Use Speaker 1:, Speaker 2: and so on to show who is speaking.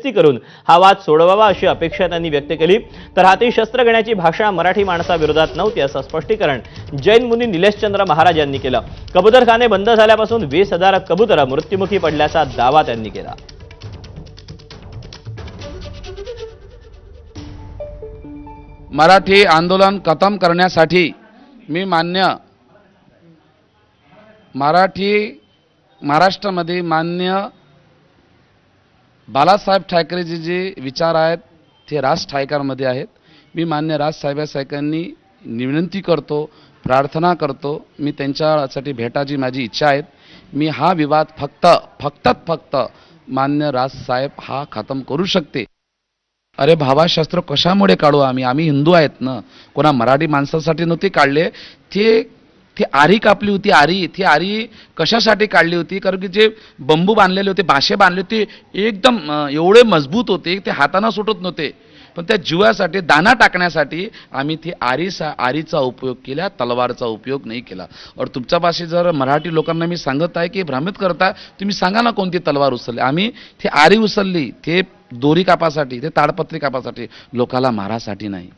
Speaker 1: मध्यस्थी करून हा वाद सोडवावा अशी अपेक्षा त्यांनी व्यक्त केली। तर हाती शस्त्र घेण्याची भाषा मराठी माणसाविरोधात नव्हती असं स्पष्टीकरण जैन मुनी निलेशचंद्र महाराज यांनी केलं। कबूतरखाने बंद झाल्यापासून 20,000 कबूतर मृत्युमुखी पडल्याचा दावा त्यांनी केला।
Speaker 2: मराठी आंदोलन खतम करण्यासाठी मी मान्य महाराष्ट्रामध्ये मान्य बाळासाहेब ठाकरेजी जे विचार आहेत ते राज ठाकरेंमध्ये आहेत। मी मान्य राजसाहेबांनी विनंती करतो, प्रार्थना करतो, मी त्यांच्यासाठी भेटायची माझी इच्छा आहे। मी हा विवाद फक्त मान्य राजसाहेब हा खतम करू शकते। अरे भावा, शस्त्र कशामुळे काढू आम्ही हिंदू आहेत ना, कोणा मराठी माणसासाठी नव्हते काढले। ती आरी कापली होती, ती आरी कशासाठी काढली होती? कारण की जे बंबू बांधलेले होते, बाशे बांधले होते, एकदम एवढे मजबूत होते ते हाताना सुटत नव्हते, पण त्या जीवासाठी दाना टाकण्यासाठी आम्ही ती आरीचा उपयोग केला, तलवारचा उपयोग नाही केला। और तुमच्या भाषेत जर मराठी लोकांना मी सांगत आहे की भ्रमित करता, तुम्ही सांगा ना कोणती तलवार उचलली। आम्ही ती आरी उचलली, ते दोरी कापासाठी, ते ताडपत्री कापासाठी, लोकाला मारासाठी नाही।